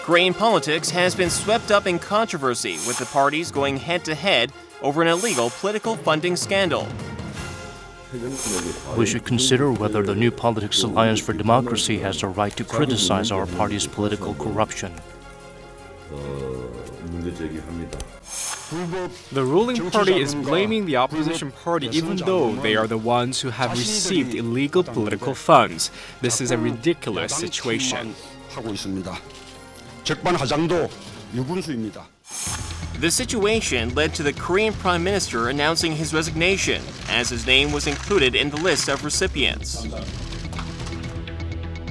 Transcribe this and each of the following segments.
Korean politics has been swept up in controversy, with the parties going head-to-head over an illegal political funding scandal. We should consider whether the New Politics Alliance for Democracy has the right to criticize our party's political corruption. The ruling party is blaming the opposition party even though they are the ones who have received illegal political funds. This is a ridiculous situation. The situation led to the Korean Prime Minister announcing his resignation, as his name was included in the list of recipients.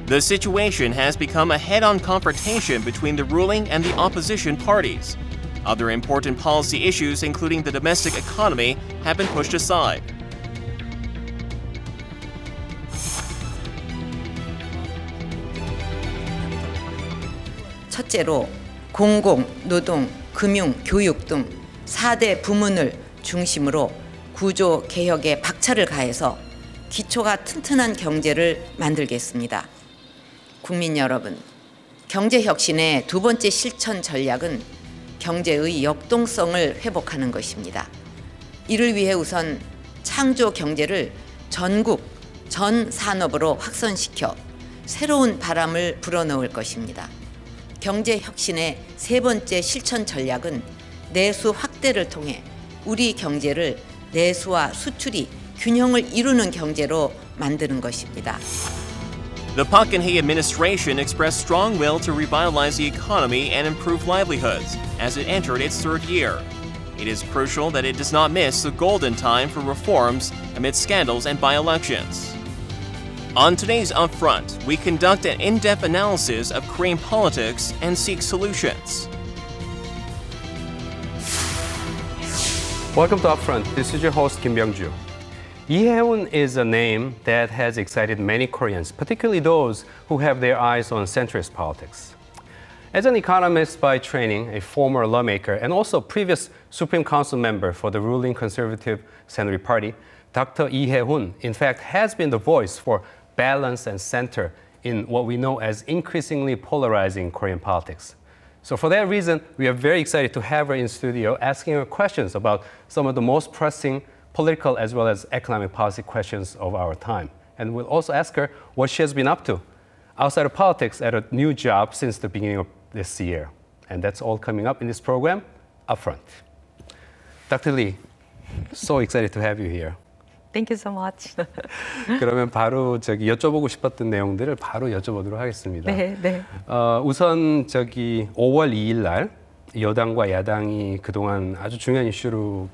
The situation has become a head-on confrontation between the ruling and the opposition parties. Other important policy issues, including the domestic economy, have been pushed aside. 첫째로 공공, 노동, 금융, 교육 등 4대 부문을 중심으로 구조 개혁에 박차를 가해서 기초가 튼튼한 경제를 만들겠습니다. 국민 여러분, 경제혁신의 두 번째 실천 전략은 경제의 역동성을 회복하는 것입니다. 이를 위해 우선 창조 경제를 전국, 전 산업으로 확산시켜 새로운 바람을 불어넣을 것입니다. 경제혁신의 세 번째 실천 전략은 내수 확대를 통해 우리 경제를 내수와 수출이 균형을 이루는 경제로 만드는 것입니다. The Park Geun-hye administration expressed strong will to revitalize the economy and improve livelihoods as it entered its third year. It is crucial that it does not miss the golden time for reforms amid scandals and by-elections. On today's Upfront, we conduct an in-depth analysis of Korean politics and seek solutions. Welcome to Upfront. This is your host, Kim Byung-ju. Lee Hae-woon is a name that has excited many Koreans, particularly those who have their eyes on centrist politics. As an economist by training, a former lawmaker, and also previous Supreme Council member for the ruling conservative Saenuri Party, Dr. Lee Hae-woon, in fact, has been the voice for balance and center in what we know as increasingly polarizing Korean politics. So for that reason, we are very excited to have her in studio asking her questions about some of the most pressing political as well as economic policy questions of our time. And we'll also ask her what she has been up to outside of politics at a new job since the beginning of this year. And that's all coming up in this program, Upfront. Dr. Lee, so excited to have you here. Thank you so much. 그러면 바로 여쭤보고 싶었던 내용들을 바로 여쭤보도록 하겠습니다. 네. 우선 5월 2일 날 여당과 야당이 그동안 아주 중요한 이슈로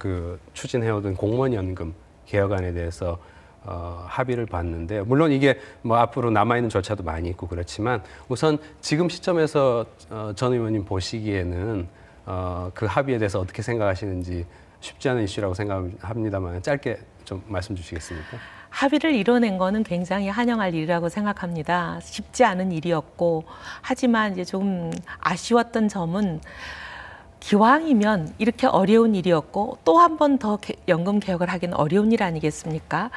추진해오던 공무원연금 개혁안에 대해서 합의를 봤는데, 물론 이게 앞으로 남아있는 절차도 많이 있고 그렇지만 우선 지금 시점에서 전 의원님 보시기에는 그 합의에 대해서 어떻게 생각하시는지, 쉽지 않은 이슈라고 생각합니다만 짧게 좀 말씀 주시겠습니까? 합의를 이뤄낸 거는 굉장히 환영할 일이라고 생각합니다. 쉽지 않은 일이었고, 하지만 이제 좀 아쉬웠던 점은 기왕이면 이렇게 어려운 일이었고 또 한 번 더 연금 개혁을 하기는 어려운 일 아니겠습니까?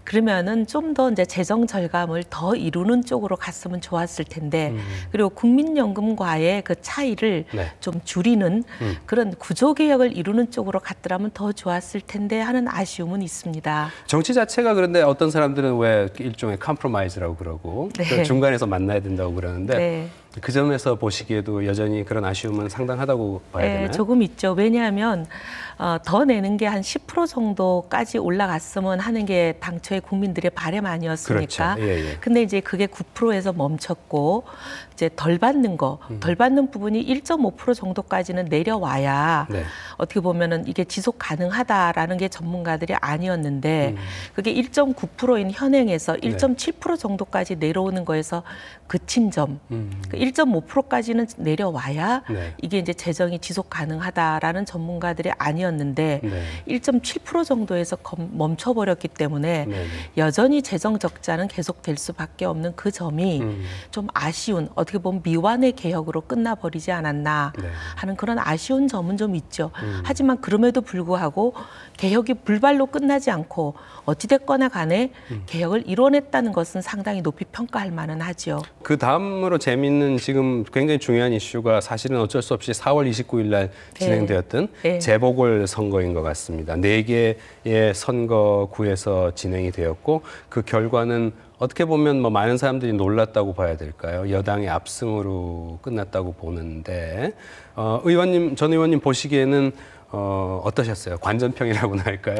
그러면은 좀 더 이제 재정 절감을 더 이루는 쪽으로 갔으면 좋았을 텐데, 그리고 국민연금과의 그 차이를 좀 줄이는 그런 구조 개혁을 이루는 쪽으로 갔더라면 더 좋았을 텐데 하는 아쉬움은 있습니다. 정치 자체가 그런데 어떤 사람들은 왜 일종의 컴프로마이즈라고 그러고 중간에서 만나야 된다고 그러는데 그 점에서 보시기에도 여전히 그런 아쉬움은 상당하다고 봐야 되나요? 조금 있죠. 왜냐하면 더 내는 게 한 10% 정도까지 올라갔으면 하는 게 당초에 국민들의 바람 아니었습니까? 그렇죠. 근데 이제 그게 9%에서 멈췄고, 이제 덜 받는 부분이 1.5% 정도까지는 내려와야 어떻게 보면은 이게 지속 가능하다라는 게 전문가들이 아니었는데, 그게 1.9%인 현행에서 1.7% 정도까지 내려오는 거에서 그친 점, 1.5%까지는 내려와야 이게 이제 재정이 지속 가능하다라는 전문가들이 아니었는데 1.7% 정도에서 멈춰버렸기 때문에 여전히 재정 적자는 계속될 수밖에 없는 그 점이 좀 아쉬운, 어떻게 보면 미완의 개혁으로 끝나버리지 않았나 하는 그런 아쉬운 점은 좀 있죠. 하지만 그럼에도 불구하고 개혁이 불발로 끝나지 않고 어찌됐거나 간에 개혁을 이뤄냈다는 것은 상당히 높이 평가할 만은 하죠. 그 다음으로 재미있는 보시기에는 지금 굉장히 중요한 이슈가 사실은 어쩔 수 없이 4월 29일 날 진행되었던 네. 재보궐 선거인 것 같습니다. 4개의 선거구에서 진행이 되었고 그 결과는 어떻게 보면 뭐 많은 사람들이 놀랐다고 봐야 될까요? 여당의 압승으로 끝났다고 보는데 전 의원님 보시기에는 어떠셨어요? 관전평이라고나 할까요?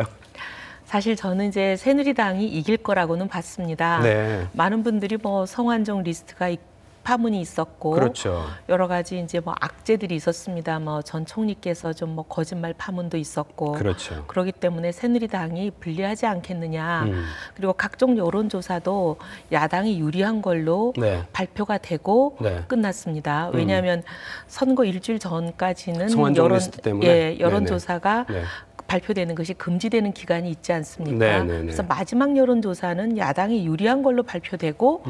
사실 저는 이제 새누리당이 이길 거라고는 봤습니다. 네. 많은 분들이 뭐 성완종 리스트가 파문이 있었고 그렇죠. 여러 가지 이제 뭐 악재들이 있었습니다. 뭐 전 총리께서 좀 뭐 거짓말 파문도 있었고 그렇죠. 그렇기 때문에 새누리당이 불리하지 않겠느냐. 그리고 각종 여론조사도 야당이 유리한 걸로 네. 발표가 되고 네. 끝났습니다. 왜냐하면 선거 일주일 전까지는 성완종 리스트 때문에? 여론조사가 네. 발표되는 것이 금지되는 기간이 있지 않습니까? 네네네. 그래서 마지막 여론조사는 야당이 유리한 걸로 발표되고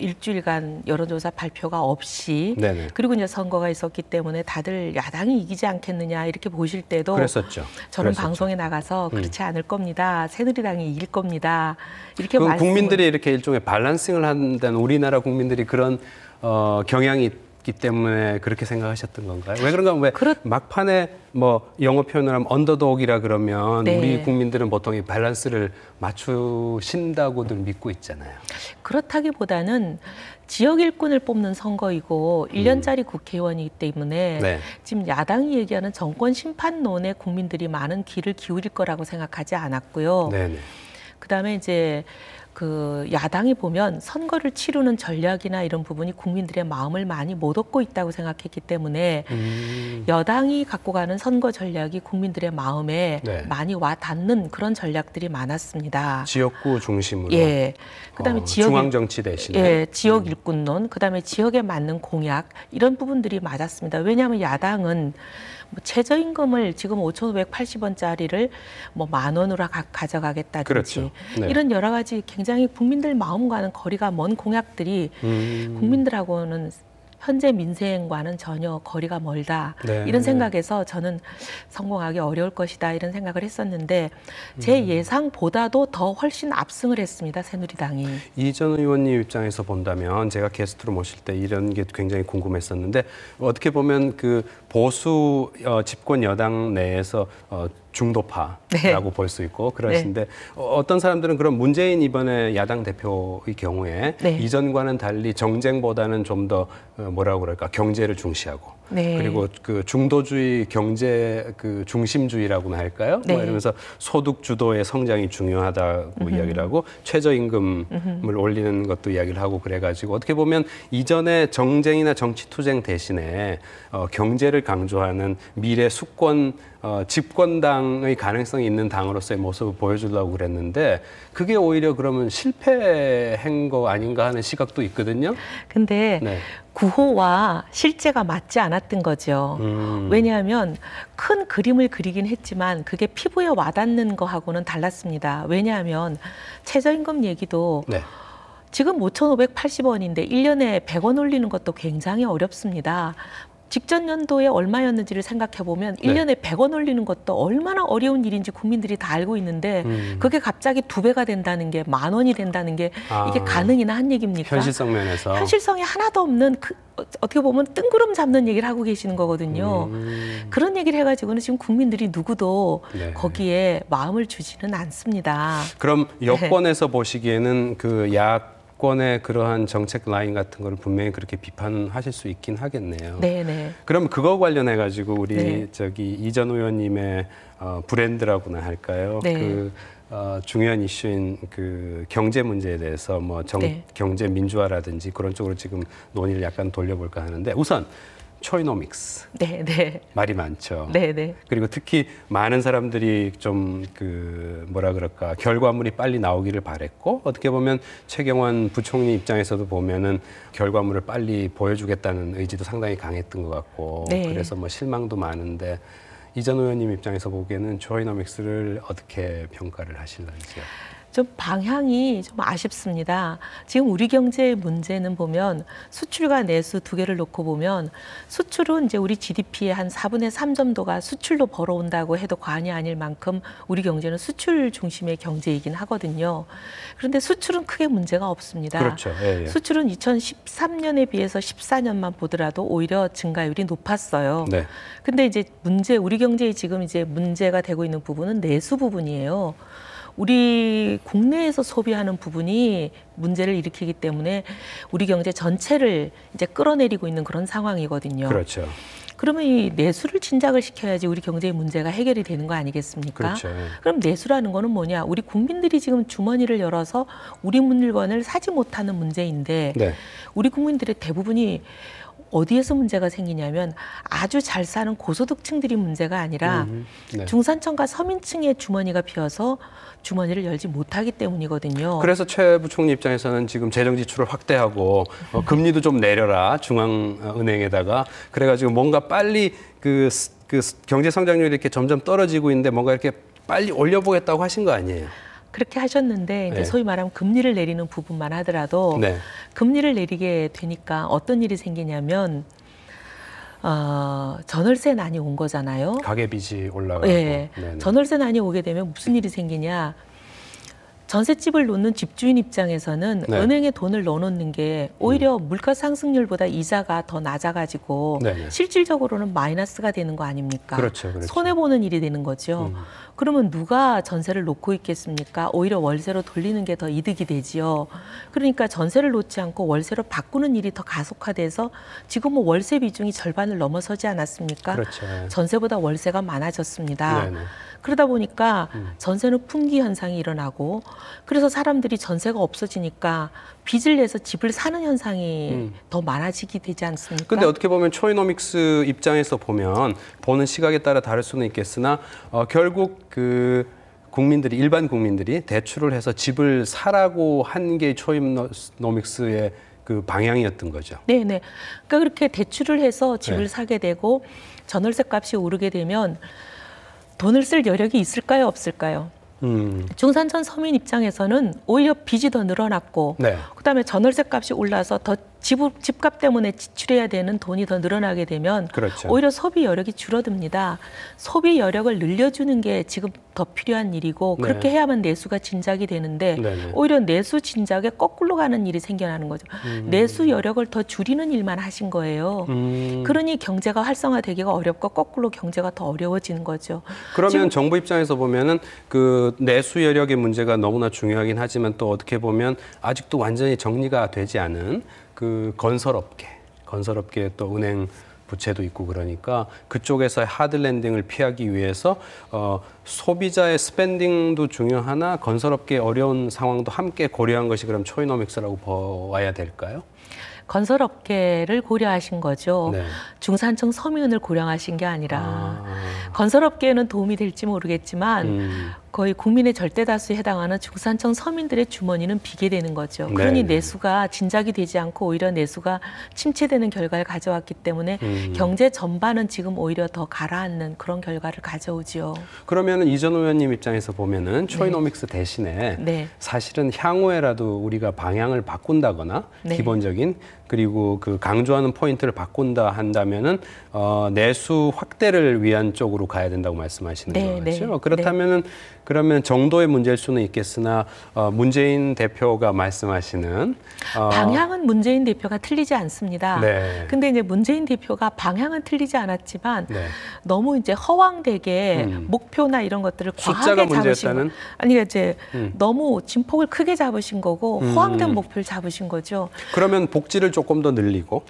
일주일간 여론조사 발표가 없이 네네. 그리고 이제 선거가 있었기 때문에 다들 야당이 이기지 않겠느냐 이렇게 보실 때도 그랬었죠. 저는 그랬었죠. 방송에 나가서 그렇지 않을 겁니다. 새누리당이 이길 겁니다. 이렇게 그럼 말씀을 국민들이 이렇게 일종의 밸런싱을 한다는 우리나라 국민들이 그런 경향이 있기 때문에 그렇게 생각하셨던 건가요? 왜 그런가? 왜 막판에 뭐 영어 표현을 하면 언더독이라 그러면 네. 우리 국민들은 보통 이 밸런스를 맞추신다고들 믿고 있잖아요. 그렇다기보다는 지역 일꾼을 뽑는 선거이고 1년짜리 국회의원이기 때문에 네. 지금 야당이 얘기하는 정권 심판론에 국민들이 많은 귀를 기울일 거라고 생각하지 않았고요. 네네. 그다음에 이제 그 야당이 보면 선거를 치르는 전략이나 이런 부분이 국민들의 마음을 많이 못 얻고 있다고 생각했기 때문에 여당이 갖고 가는 선거 전략이 국민들의 마음에 네. 많이 와 닿는 그런 전략들이 많았습니다. 지역구 중심으로. 예. 그다음에 중앙 정치 대신에. 예, 지역 일꾼론, 그다음에 지역에 맞는 공약 이런 부분들이 맞았습니다. 왜냐하면 야당은 뭐 최저임금을 지금 5,580원짜리를 뭐 10,000원으로 가져가겠다든지 그렇죠. 네. 이런 여러 가지 굉장히 국민들 마음과는 거리가 먼 공약들이 국민들하고는 현재 민생과는 전혀 거리가 멀다. 네. 이런 생각에서 저는 성공하기 어려울 것이다. 이런 생각을 했었는데 제 예상보다도 더 훨씬 압승을 했습니다. 새누리당이. 이 전 의원님 입장에서 본다면 제가 게스트로 모실 때 이런 게 굉장히 궁금했었는데 어떻게 보면 그 보수 집권 여당 내에서 중도파라고 볼 수 있고 그러신데 어떤 사람들은 그런 문재인 이번에 야당 대표의 경우에 이전과는 달리 정쟁보다는 좀 더 뭐라고 그럴까 경제를 중시하고 그리고 그 중도주의 경제 그 중심주의라고나 할까요? 뭐 이러면서 소득 주도의 성장이 중요하다고 이야기를 하고 최저임금을 올리는 것도 이야기를 하고 그래가지고 어떻게 보면 이전에 정쟁이나 정치 투쟁 대신에 경제를 강조하는 미래 수권 집권당의 가능성이 있는 당으로서의 모습을 보여주려고 그랬는데 그게 오히려 그러면 실패한 거 아닌가 하는 시각도 있거든요. 근데 구호와 실제가 맞지 않았던 거죠. 왜냐하면 큰 그림을 그리긴 했지만 그게 피부에 와닿는 거하고는 달랐습니다. 왜냐하면 최저임금 얘기도 지금 5,580원인데 1년에 100원 올리는 것도 굉장히 어렵습니다. 직전 연도에 얼마였는지를 생각해 보면 1년에 100원 올리는 것도 얼마나 어려운 일인지 국민들이 다 알고 있는데 그게 갑자기 2배가 된다는 게 10,000원이 된다는 게 이게 가능이나 한 얘기입니까? 현실성 면에서. 현실성이 하나도 없는 어떻게 보면 뜬구름 잡는 얘기를 하고 계시는 거거든요. 그런 얘기를 해가지고는 지금 국민들이 누구도 거기에 마음을 주지는 않습니다. 그럼 여권에서 보시기에는 그 야권의 그러한 정책 라인 같은 거를 분명히 그렇게 비판하실 수 있긴 하겠네요. 네네. 그럼 그거 관련해 가지고 우리 저기 이 전 의원님의 브랜드라고나 할까요? 그 중요한 이슈인 그 경제 문제에 대해서 뭐 경제 민주화라든지 그런 쪽으로 지금 논의를 약간 돌려볼까 하는데 우선 초이노믹스. 말이 많죠. 그리고 특히 많은 사람들이 좀 그 뭐라 그럴까 결과물이 빨리 나오기를 바랬고 어떻게 보면 최경환 부총리 입장에서도 보면은 결과물을 빨리 보여주겠다는 의지도 상당히 강했던 것 같고 그래서 뭐 실망도 많은데 이 전 의원님 입장에서 보기에는 초이노믹스를 어떻게 평가를 하실런지요? 좀 방향이 좀 아쉽습니다. 지금 우리 경제의 문제는 보면 수출과 내수 두 개를 놓고 보면 수출은 이제 우리 GDP의 한 4분의 3 정도가 수출로 벌어온다고 해도 과언이 아닐 만큼 우리 경제는 수출 중심의 경제이긴 하거든요. 그런데 수출은 크게 문제가 없습니다. 그렇죠. 예, 예. 수출은 2013년에 비해서 14년만 보더라도 오히려 증가율이 높았어요. 네. 근데 이제 우리 경제의 지금 이제 문제가 되고 있는 부분은 내수 부분이에요. 우리 국내에서 소비하는 부분이 문제를 일으키기 때문에 우리 경제 전체를 이제 끌어내리고 있는 그런 상황이거든요. 그렇죠. 그러면 이 내수를 진작을 시켜야지 우리 경제의 문제가 해결이 되는 거 아니겠습니까? 그렇죠. 그럼 내수라는 거는 뭐냐? 우리 국민들이 지금 주머니를 열어서 우리 물건을 사지 못하는 문제인데 네. 우리 국민들의 대부분이 어디에서 문제가 생기냐면 아주 잘 사는 고소득층들이 문제가 아니라 네. 중산층과 서민층의 주머니가 비어서 주머니를 열지 못하기 때문이거든요. 그래서 최 부총리 입장에서는 지금 재정 지출을 확대하고 금리도 좀 내려라 중앙은행에다가 그래가지고 뭔가 빨리 그 경제 성장률이 이렇게 점점 떨어지고 있는데 뭔가 이렇게 빨리 올려보겠다고 하신 거 아니에요? 그렇게 하셨는데 이제 네. 소위 말하면 금리를 내리는 부분만 하더라도 네. 금리를 내리게 되니까 어떤 일이 생기냐면 전월세난이 온 거잖아요. 가계빚이 올라가고. 예, 네네. 전월세난이 오게 되면 무슨 일이 생기냐? 전셋집을 놓는 집주인 입장에서는 네. 은행에 돈을 넣어놓는 게 오히려 물가 상승률보다 이자가 더 낮아가지고 네네. 실질적으로는 마이너스가 되는 거 아닙니까? 그렇죠, 그렇죠. 손해보는 일이 되는 거죠. 그러면 누가 전세를 놓고 있겠습니까? 오히려 월세로 돌리는 게 더 이득이 되지요. 그러니까 전세를 놓지 않고 월세로 바꾸는 일이 더 가속화돼서 지금 뭐 월세 비중이 절반을 넘어서지 않았습니까? 그렇죠. 전세보다 월세가 많아졌습니다. 네네. 그러다 보니까 전세는 품귀 현상이 일어나고 그래서 사람들이 전세가 없어지니까 빚을 내서 집을 사는 현상이 더 많아지게 되지 않습니까? 근데 어떻게 보면 초이노믹스 입장에서 보는 시각에 따라 다를 수는 있겠으나 결국 그 국민들이 일반 국민들이 대출을 해서 집을 사라고 한 게 초이노믹스의 그 방향이었던 거죠. 네네. 그러니까 그렇게 대출을 해서 집을 네. 사게 되고 전월세 값이 오르게 되면 돈을 쓸 여력이 있을까요, 없을까요? 중산층 서민 입장에서는 오히려 빚이 더 늘어났고 네. 그다음에 전월세 값이 올라서 더 집값 때문에 지출해야 되는 돈이 더 늘어나게 되면 그렇죠. 오히려 소비 여력이 줄어듭니다. 소비 여력을 늘려주는 게 지금 더 필요한 일이고 네. 그렇게 해야만 내수가 진작이 되는데 네네. 오히려 내수 진작에 거꾸로 가는 일이 생겨나는 거죠. 내수 여력을 더 줄이는 일만 하신 거예요. 그러니 경제가 활성화되기가 어렵고 거꾸로 경제가 더 어려워지는 거죠. 그러면 지금 정부 입장에서 보면은 그 내수 여력의 문제가 너무나 중요하긴 하지만 또 어떻게 보면 아직도 완전히 정리가 되지 않은 그 건설업계 또 은행 부채도 있고 그러니까 그쪽에서의 하드랜딩을 피하기 위해서 소비자의 스pen딩도 중요하나 건설업계의 어려운 상황도 함께 고려한 것이 그럼 초이노믹스라고 봐야 될까요? 건설업계를 고려하신 거죠. 네. 중산층 서민을 고려하신 게 아니라 건설업계에는 도움이 될지 모르겠지만 거의 국민의 절대 다수에 해당하는 중산층 서민들의 주머니는 비게 되는 거죠. 그러니 네. 내수가 진작이 되지 않고 오히려 내수가 침체되는 결과를 가져왔기 때문에 경제 전반은 지금 오히려 더 가라앉는 그런 결과를 가져오지요. 그러면은 이전 의원님 입장에서 보면은 초이노믹스 대신에 네. 사실은 향후에라도 우리가 방향을 바꾼다거나 네. 기본적인 그리고 그 강조하는 포인트를 바꾼다 한다면은 내수 확대를 위한 쪽으로 가야 된다고 말씀하시는 네, 거죠. 네. 그렇다면은 그러면 정도의 문제일 수는 있겠으나 문재인 대표가 말씀하시는 방향은 문재인 대표가 틀리지 않습니다. 네. 근데 이제 문재인 대표가 방향은 틀리지 않았지만 네. 너무 이제 허황되게 목표나 이런 것들을 숫자가 과하게 잡으신 문제였다는? 거. 아니 이제 너무 진폭을 크게 잡으신 거고 허황된 목표를 잡으신 거죠. 그러면 복지를 조금 더 늘리고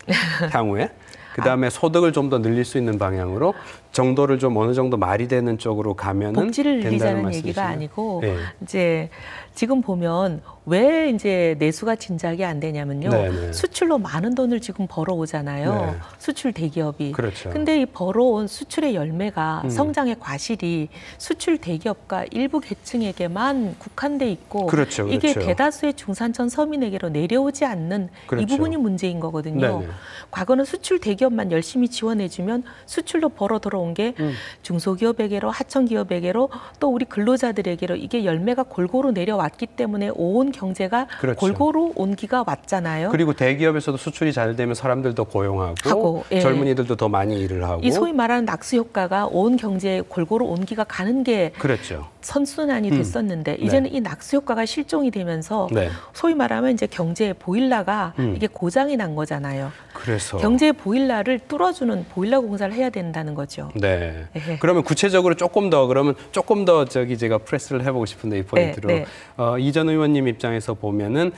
향후에 그다음에 소득을 좀 더 늘릴 수 있는 방향으로 정도를 좀 어느 정도 말이 되는 쪽으로 가면은 복지를 된다는 늘리자는 말씀이시나요? 얘기가 아니고 네. 이제 지금 보면 왜 이제 내수가 진작이 안 되냐면요. 네네. 수출로 많은 돈을 지금 벌어오잖아요. 네. 수출 대기업이. 그렇죠. 근데 이 벌어온 수출의 열매가 성장의 과실이 수출 대기업과 일부 계층에게만 국한돼 있고 그렇죠, 이게 그렇죠. 대다수의 중산층 서민에게로 내려오지 않는 그렇죠. 이 부분이 문제인 거거든요. 네네. 과거는 수출 대기업만 열심히 지원해주면 수출로 벌어 들어온 게 중소기업에게로 하청기업에게로 또 우리 근로자들에게로 이게 열매가 골고루 내려왔기 때문에 온 경제가 그렇죠. 골고루 온기가 왔잖아요. 그리고 대기업에서도 수출이 잘 되면 사람들도 고용하고 예. 젊은이들도 더 많이 일을 하고 이 소위 말하는 낙수 효과가 온 경제에 골고루 온기가 가는 게 그렇죠. 선순환이 됐었는데 이제는 이 낙수 효과가 실종이 되면서 네. 소위 말하면 이제 경제의 보일러가 이게 고장이 난 거잖아요. 그래서 경제의 보일러를 뚫어주는 보일러 공사를 해야 된다는 거죠. 네. 예. 그러면 구체적으로 조금 더 제가 프레스를 해보고 싶은데 이 포인트로 네. 이전 의원님 입장에서 보면은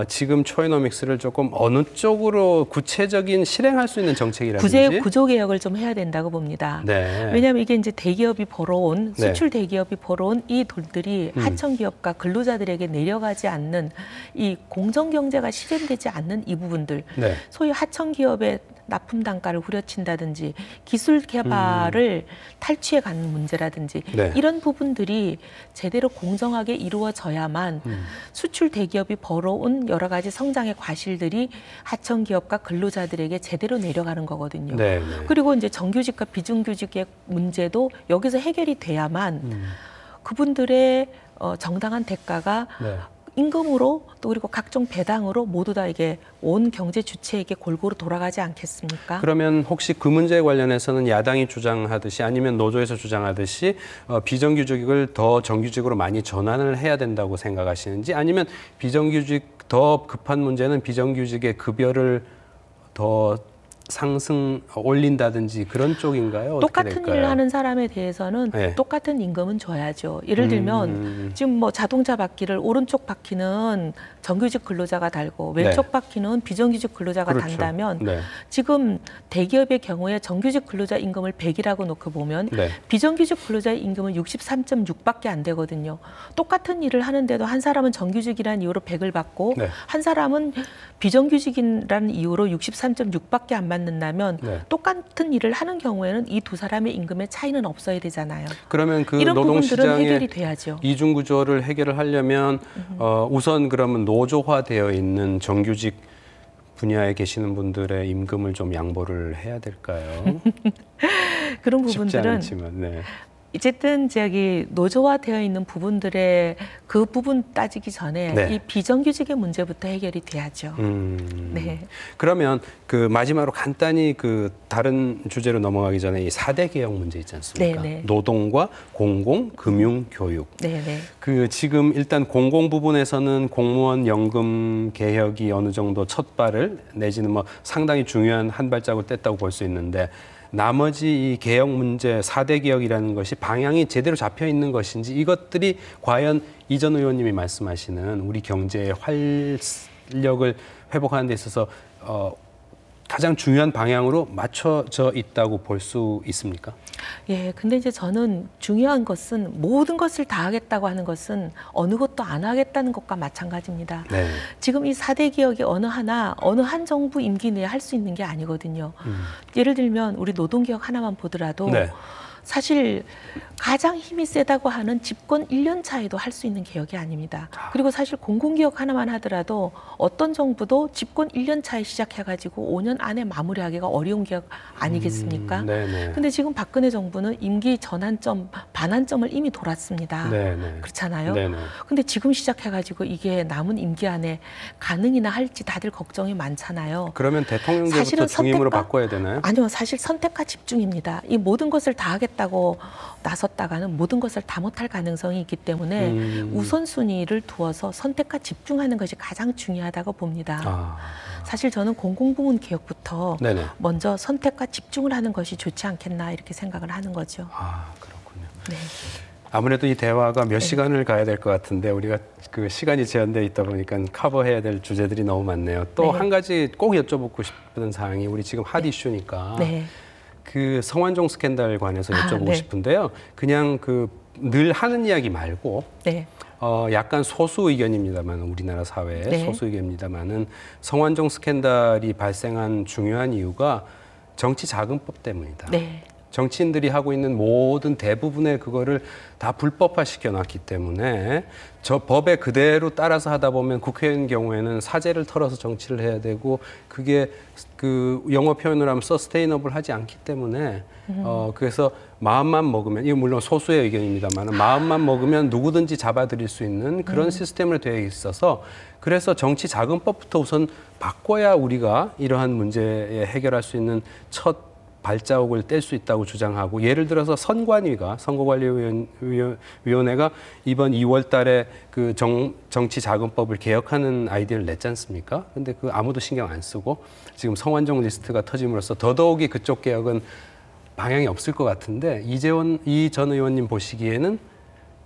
지금 초이노믹스를 조금 어느 쪽으로 구체적인 실행할 수 있는 정책이라든지 구조 개혁을 좀 해야 된다고 봅니다. 네. 왜냐하면 이게 이제 대기업이 벌어온 네. 수출 대기업이 벌어온 이 돈들이 하청기업과 근로자들에게 내려가지 않는 이 공정 경제가 실현되지 않는 이 부분들, 네. 소위 하청기업의 납품 단가를 후려친다든지 기술 개발을 탈취해 가는 문제라든지 네. 이런 부분들이 제대로 공정하게 이루어져야만 수출 대기업이 벌어온 여러 가지 성장의 과실들이 하청기업과 근로자들에게 제대로 내려가는 거거든요. 네, 네. 그리고 이제 정규직과 비정규직의 문제도 여기서 해결이 돼야만 그분들의 정당한 대가가 네. 임금으로 또 그리고 각종 배당으로 모두 다 이게 온 경제 주체에게 골고루 돌아가지 않겠습니까? 그러면 혹시 그 문제에 관련해서는 야당이 주장하듯이 아니면 노조에서 주장하듯이 비정규직을 더 정규직으로 많이 전환을 해야 된다고 생각하시는지 아니면 비정규직 더 급한 문제는 비정규직의 급여를 더 올린다든지 그런 쪽인가요? 어떻게 똑같은 될까요? 일을 하는 사람에 대해서는 네. 똑같은 임금은 줘야죠. 예를 들면 지금 뭐 자동차 바퀴를 오른쪽 바퀴는 정규직 근로자가 달고 왼쪽 네. 바퀴는 비정규직 근로자가 그렇죠. 단다면 네. 지금 대기업의 경우에 정규직 근로자 임금을 100이라고 놓고 보면 네. 비정규직 근로자의 임금은 63.6밖에 안 되거든요. 똑같은 일을 하는데도 한 사람은 정규직이라는 이유로 100을 받고 네. 한 사람은 비정규직이라는 이유로 63.6밖에 안 받는다면 네. 똑같은 일을 하는 경우에는 이 두 사람의 임금의 차이는 없어야 되잖아요. 그러면 그 이런 부분들은 노동시장의 해결이 돼야죠. 이중 구조를 해결을 하려면 우선 그러면 노조화되어 있는 정규직 분야에 계시는 분들의 임금을 좀 양보를 해야 될까요? 그런 쉽지 부분들은 않지만, 네. 어쨌든 저기 노조화되어 있는 부분들의 그 부분 따지기 전에 네. 이 비정규직의 문제부터 해결이 돼야죠. 네. 그러면 그 마지막으로 간단히 그 다른 주제로 넘어가기 전에 이 4대 개혁 문제 있지 않습니까? 네네. 노동과 공공, 금융, 교육. 네네. 그 지금 일단 공공 부분에서는 공무원 연금 개혁이 어느 정도 첫 발을 내지는 뭐 상당히 중요한 한 발자국을 뗐다고 볼 수 있는데 나머지 이 개혁 문제, 4대 개혁이라는 것이 방향이 제대로 잡혀 있는 것인지 이것들이 과연 이전 의원님이 말씀하시는 우리 경제의 활력을 회복하는 데 있어서 가장 중요한 방향으로 맞춰져 있다고 볼 수 있습니까? 예, 근데 이제 저는 중요한 것은 모든 것을 다 하겠다고 하는 것은 어느 것도 안 하겠다는 것과 마찬가지입니다. 네. 지금 이 4대 개혁이 어느 한 정부 임기 내에 할 수 있는 게 아니거든요. 예를 들면 우리 노동개혁 하나만 보더라도 네. 사실 가장 힘이 세다고 하는 집권 1년 차에도 할 수 있는 개혁이 아닙니다. 그리고 사실 공공개혁 하나만 하더라도 어떤 정부도 집권 1년 차에 시작해가지고 5년 안에 마무리하기가 어려운 개혁 아니겠습니까? 네네. 근데 지금 박근혜 정부는 임기 전환점, 반환점을 이미 돌았습니다. 네네. 그렇잖아요. 네네. 근데 지금 시작해가지고 이게 남은 임기 안에 가능이나 할지 다들 걱정이 많잖아요. 그러면 대통령제부터 사실은 중임으로 선택과- 바꿔야 되나요? 아니요, 사실 선택과 집중입니다. 이 모든 것을 다 하겠다고 나섰다가는 모든 것을 다 못할 가능성이 있기 때문에 우선순위를 두어서 선택과 집중하는 것이 가장 중요하다고 봅니다. 사실 저는 공공부문 개혁부터 네네. 먼저 선택과 집중을 하는 것이 좋지 않겠나 이렇게 생각을 하는 거죠. 그렇군요. 네. 아무래도 이 대화가 몇 시간을 가야 될 것 같은데 우리가 그 시간이 제한되어 있다 보니까 커버해야 될 주제들이 너무 많네요. 또 한 가지 꼭 여쭤보고 싶은 사항이 우리 지금 핫 이슈니까 네. 그 성완종 스캔들 관해서 여쭤보고 네. 싶은데요. 그냥 그 늘 하는 이야기 말고 네. 약간 소수 의견입니다만 우리나라 사회의 네. 소수 의견입니다만은 성완종 스캔들이 발생한 중요한 이유가 정치 자금법 때문이다. 네. 정치인들이 하고 있는 모든 대부분의 그거를 다 불법화 시켜놨기 때문에 저 법에 그대로 따라서 하다 보면 국회의원 경우에는 사제를 털어서 정치를 해야 되고 그게 그 영어 표현을 하면 서스테이너블 하지 않기 때문에 그래서 마음만 먹으면 이거 물론 소수의 의견입니다만 마음만 먹으면 누구든지 잡아들일 수 있는 그런 시스템으로 되어 있어서 그래서 정치 자금법부터 우선 바꿔야 우리가 이러한 문제에 해결할 수 있는 첫 발자국을 뗄 수 있다고 주장하고 예를 들어서 선관위가 선거관리위원회가 이번 2월 달에 그 정치자금법을 개혁하는 아이디어를 냈지 않습니까? 근데 그 아무도 신경 안 쓰고 지금 성완종 리스트가 터짐으로써 더더욱이 그쪽 개혁은 방향이 없을 것 같은데 이 전 의원님 보시기에는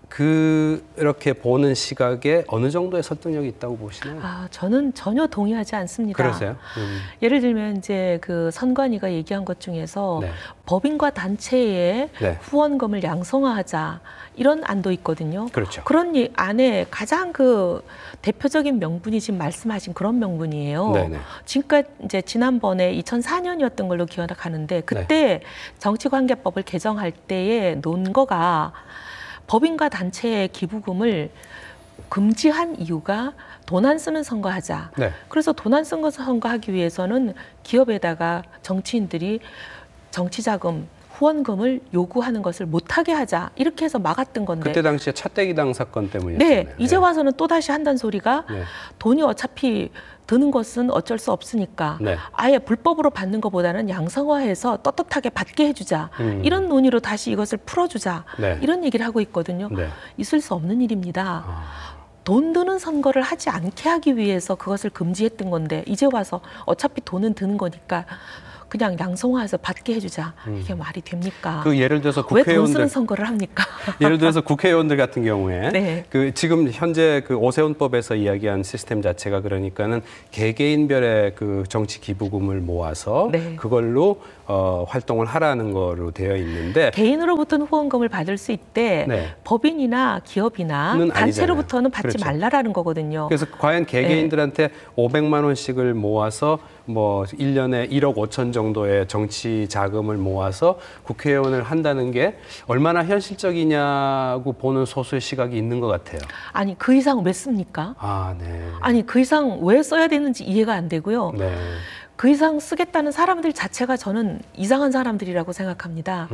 그렇게 보는 시각에 어느 정도의 설득력이 있다고 보시나요? 저는 전혀 동의하지 않습니다. 그러세요? 예를 들면 이제 그 선관위가 얘기한 것 중에서 네. 법인과 단체의 네. 후원금을 양성화하자 이런 안도 있거든요. 그렇죠. 그런 안에 가장 그 대표적인 명분이 지금 말씀하신 그런 명분이에요. 네네. 지금까지 이제 지난번에 2004년이었던 걸로 기억하는데 그때 정치관계법을 개정할 때의 논거가 법인과 단체의 기부금을 금지한 이유가 돈 안 쓰는 선거하자. 네. 그래서 돈 안 쓰는 선거하기 위해서는 기업에다가 정치인들이 정치자금, 후원금을 요구하는 것을 못하게 하자. 이렇게 해서 막았던 건데. 그때 당시에 차떼기당 사건 때문이었잖아요. 네. 이제 와서는 또다시 한다는 소리가 네. 돈이 어차피 드는 것은 어쩔 수 없으니까 네. 아예 불법으로 받는 것보다는 양성화해서 떳떳하게 받게 해주자. 이런 논의로 다시 이것을 풀어주자. 네. 이런 얘기를 하고 있거든요. 네. 있을 수 없는 일입니다. 돈 드는 선거를 하지 않게 하기 위해서 그것을 금지했던 건데 이제 와서 어차피 돈은 드는 거니까 그냥 양성화해서 받게 해주자. 이게 말이 됩니까? 그 예를 들어서 왜 돈 국회의원들 쓰는 선거를 합니까? 예를 들어서 국회의원들 같은 경우에 네. 그 지금 현재 그 오세훈법에서 이야기한 시스템 자체가 그러니까는 개개인별의 그 정치 기부금을 모아서 네. 그걸로 활동을 하라는 거로 되어 있는데 개인으로부터는 후원금을 받을 수 있대 네. 법인이나 기업이나 는 단체로부터는 받지 그렇죠. 말라라는 거거든요. 그래서 과연 개개인들한테 500만 원씩을 모아서 뭐 1년에 1억 5천 정도의 정치 자금을 모아서 국회의원을 한다는 게 얼마나 현실적이냐고 보는 소수의 시각이 있는 것 같아요. 아니 그 이상 왜 씁니까? 네. 아니 그 이상 왜 써야 되는지 이해가 안 되고요. 네. 그 이상 쓰겠다는 사람들 자체가 저는 이상한 사람들이라고 생각합니다.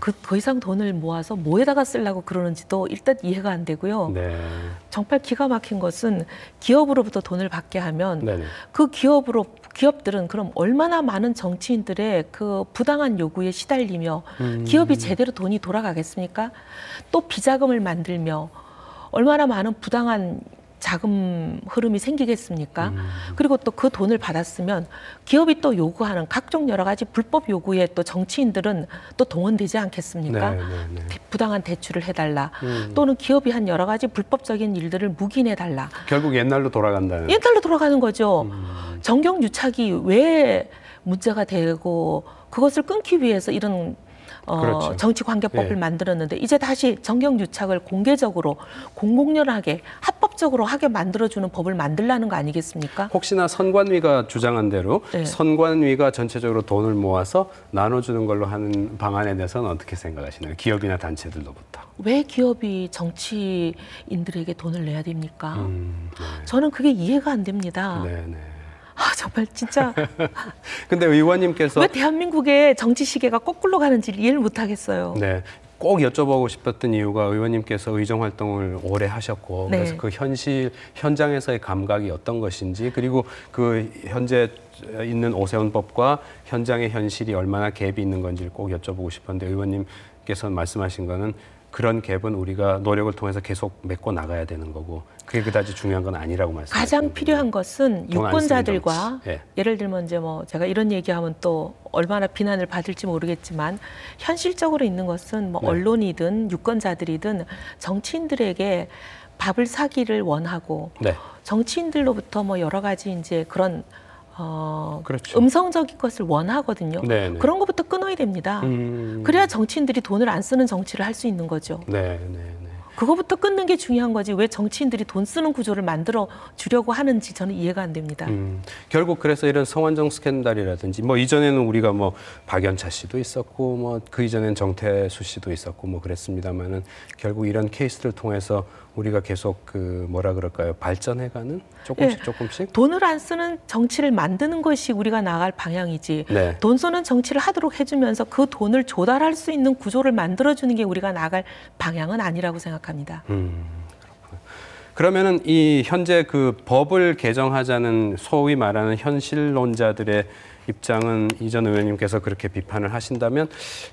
그 이상 돈을 모아서 뭐에다가 쓰려고 그러는지도 일단 이해가 안 되고요. 네. 정말 기가 막힌 것은 기업으로부터 돈을 받게 하면 네네. 그 기업들은 그럼 얼마나 많은 정치인들의 그 부당한 요구에 시달리며 기업이 제대로 돈이 돌아가겠습니까? 또 비자금을 만들며 얼마나 많은 부당한 자금 흐름이 생기겠습니까? 그리고 또 그 돈을 받았으면 기업이 또 요구하는 각종 여러 가지 불법 요구에 또 정치인들은 또 동원되지 않겠습니까? 네. 부당한 대출을 해달라. 또는 기업이 한 여러 가지 불법적인 일들을 묵인해달라. 결국 옛날로 돌아간다는. 옛날로 돌아가는 거죠. 정경유착이 왜 문제가 되고 그것을 끊기 위해서 이런 그렇죠. 정치관계법을 예. 만들었는데 이제 다시 정경유착을 공개적으로 공공연하게 합법적으로 하게 만들어주는 법을 만들라는 거 아니겠습니까? 혹시나 선관위가 주장한 대로 네. 선관위가 전체적으로 돈을 모아서 나눠주는 걸로 하는 방안에 대해서는 어떻게 생각하시나요? 기업이나 단체들로부터. 왜 기업이 정치인들에게 돈을 내야 됩니까? 네. 저는 그게 이해가 안 됩니다. 네. 정말 진짜 근데 의원님께서 왜 대한민국의 정치 시계가 거꾸로 가는지 이해를 못 하겠어요. 네. 꼭 여쭤보고 싶었던 이유가 의원님께서 의정 활동을 오래 하셨고 네. 그래서 그 현장에서의 감각이 어떤 것인지 그리고 그 현재 있는 오세훈법과 현장의 현실이 얼마나 갭이 있는 건지를 꼭 여쭤보고 싶었는데 의원님께서 말씀하신 거는 그런 갭은 우리가 노력을 통해서 계속 메꿔 나가야 되는 거고 그게 그다지 중요한 건 아니라고 말씀하셨습니다. 가장 필요한 것은 돈안 유권자들과 쓰는 정치. 예. 예를 들면 이제 뭐 제가 이런 얘기하면 또 얼마나 비난을 받을지 모르겠지만 현실적으로 있는 것은 뭐 네. 언론이든 유권자들이든 정치인들에게 밥을 사기를 원하고 네. 정치인들로부터 뭐 여러 가지 이제 그런 그렇죠. 음성적인 것을 원하거든요. 네네. 그런 것부터 끊어야 됩니다. 그래야 정치인들이 돈을 안 쓰는 정치를 할 수 있는 거죠. 네. 그거부터 끊는 게 중요한 거지 왜 정치인들이 돈 쓰는 구조를 만들어 주려고 하는지 저는 이해가 안 됩니다. 결국 그래서 이런 성완종 스캔들이라든지 뭐 이전에는 우리가 뭐 박연차 씨도 있었고 뭐 그 이전엔 정태수 씨도 있었고 뭐 그랬습니다만은 결국 이런 케이스를 통해서 우리가 계속 그 뭐라 그럴까요? 발전해가는 조금씩 조금씩 돈을 안 쓰는 정치를 만드는 것이 우리가 나아갈 방향이지 네. 돈 쓰는 정치를 하도록 해주면서 그 돈을 조달할 수 있는 구조를 만들어주는 게 우리가 나아갈 방향은 아니라고 생각합니다. 그렇구나. 그러면은 이 현재 그 법을 개정하자는 소위 말하는 현실론자들의 입장은 이전 의원님께서 그렇게 비판을 하신다면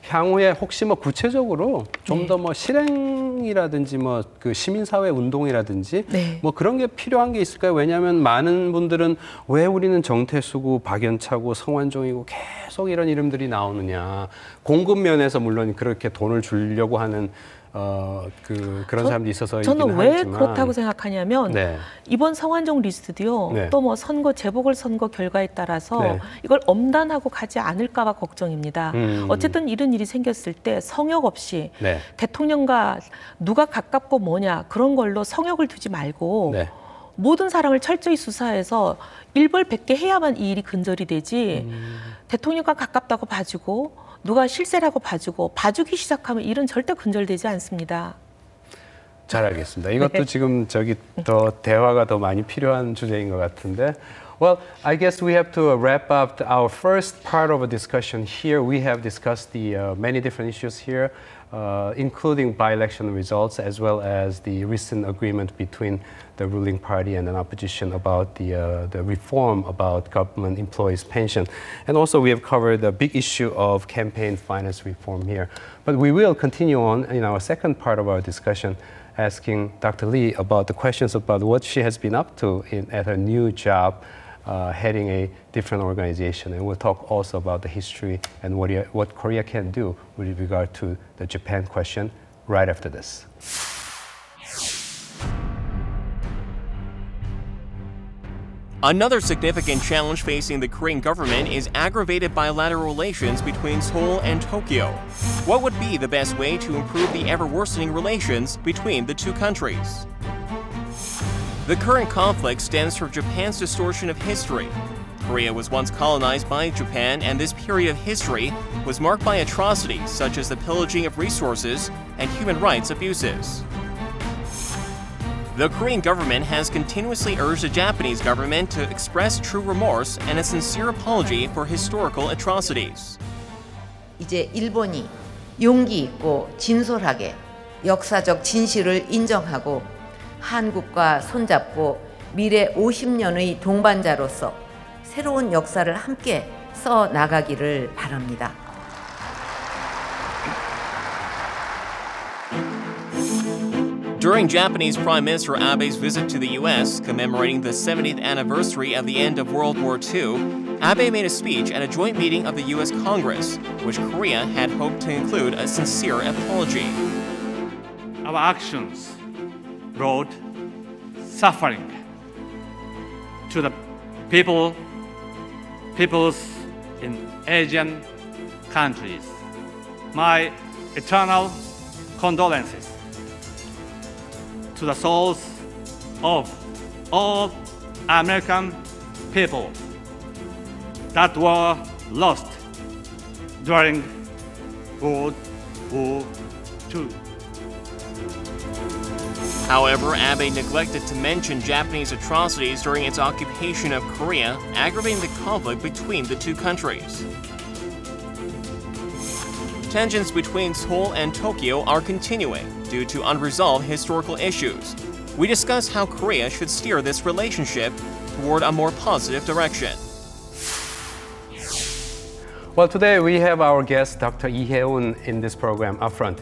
향후에 혹시 뭐 구체적으로 좀 더 뭐 실행이라든지 뭐 그 시민사회 운동이라든지 뭐 그런 게 필요한 게 있을까요? 왜냐하면 많은 분들은 왜 우리는 정태수고 박연차고 성완종이고 계속 이런 이름들이 나오느냐. 공급 면에서 물론 그렇게 돈을 주려고 하는 그런 사람들이 있어서 저는 왜 그렇다고 생각하냐면 이번 성완종 리스트도요. 또 뭐 선거 재보궐선거 결과에 따라서 이걸 엄단하고 가지 않을까 봐 걱정입니다. 어쨌든 이런 일이 생겼을 때 성역 없이 대통령과 누가 가깝고 뭐냐 그런 걸로 성역을 두지 말고 모든 사람을 철저히 수사해서 일벌백계 해야만 이 일이 근절이 되지 대통령과 가깝다고 봐주고 누가 실세라고 봐주기 시작하면 일은 절대 근절되지 않습니다. 잘 알겠습니다. 이것도 지금 저기 더 대화가 더 많이 필요한 주제인 것 같은데. Well, I guess we have to wrap up our first part of a discussion here. We have discussed the many different issues here, including by-election results, as well as the recent agreement between the ruling party and an opposition about the reform about government employees' pension. And also we have covered the big issue of campaign finance reform here. But we will continue on in our second part of our discussion, asking Dr. Lee about the questions about what she has been up to at her new job, heading a different organization. And we'll talk also about the history and what Korea can do with regard to the Japan question right after this. Another significant challenge facing the Korean government is aggravated bilateral relations between Seoul and Tokyo. What would be the best way to improve the ever-worsening relations between the two countries? The current conflict stems from Japan's distortion of history. Korea was once colonized by Japan, and this period of history was marked by atrocities such as the pillaging of resources and human rights abuses. The Korean government has continuously urged the Japanese government to express true remorse and a sincere apology for historical atrocities. 이제 일본이 용기 있고 진솔하게 역사적 진실을 인정하고 한국과 손잡고 미래 50년의 동반자로서 새로운 역사를 함께 써 나가기를 바랍니다. During Japanese Prime Minister Abe's visit to the U.S., commemorating the 70th anniversary of the end of World War II, Abe made a speech at a joint meeting of the U.S. Congress, which Korea had hoped to include a sincere apology. Our actions brought suffering to the peoples in Asian countries. My eternal condolences to the souls of all American people that were lost during World War II. However, Abe neglected to mention Japanese atrocities during its occupation of Korea, aggravating the conflict between the two countries. Tensions between Seoul and Tokyo are continuing due to unresolved historical issues. We discuss how Korea should steer this relationship toward a more positive direction. Well, today we have our guest, Dr. Lee Hae-un, in this program up front.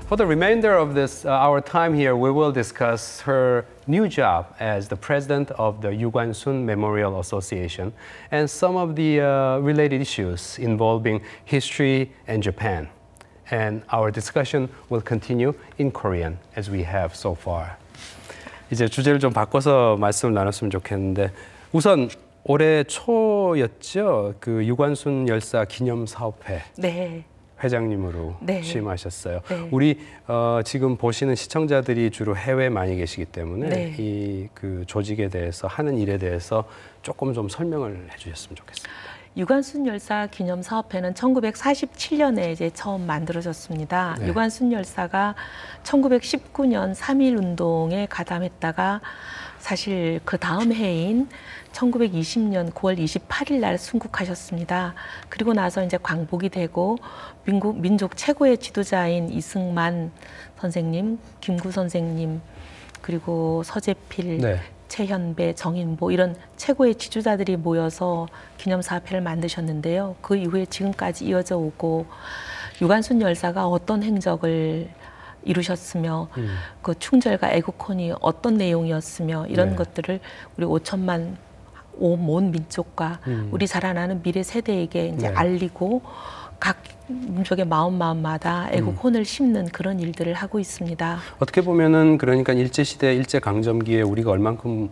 For the remainder of this, our time here, we will discuss her new job as the president of the Yu Kwan-sun Memorial Association and some of the related issues involving history and Japan. And our discussion will continue in Korean as we have so far. 이제 주제를 좀 바꿔서 말씀을 나눴으면 좋겠는데 우선 올해 초였죠. 그 유관순 열사 기념 사업회. 네. 회장님으로 네. 취임하셨어요. 네. 우리 지금 보시는 시청자들이 주로 해외에 많이 계시기 때문에 네. 이 그 조직에 대해서 하는 일에 대해서 조금 좀 설명을 해주셨으면 좋겠습니다. 유관순 열사 기념사업회는 1947년에 이제 처음 만들어졌습니다. 네. 유관순 열사가 1919년 3.1 운동에 가담했다가 사실 그 다음 해인 1920년 9월 28일 날 순국하셨습니다. 그리고 나서 이제 광복이 되고 민족 최고의 지도자인 이승만 선생님, 김구 선생님, 그리고 서재필, 네. 최현배, 정인보 이런 최고의 지도자들이 모여서 기념사업회를 만드셨는데요. 그 이후에 지금까지 이어져 오고 유관순 열사가 어떤 행적을 이루셨으며 그 충절과 애국혼이 어떤 내용이었으며 이런 네. 것들을 우리 5천만 온 민족과 우리 자라나는 미래 세대에게 이제 네. 알리고 각 민족의 마음마다 애국혼을 심는 그런 일들을 하고 있습니다. 어떻게 보면은 그러니까 일제시대, 일제강점기에 우리가 얼만큼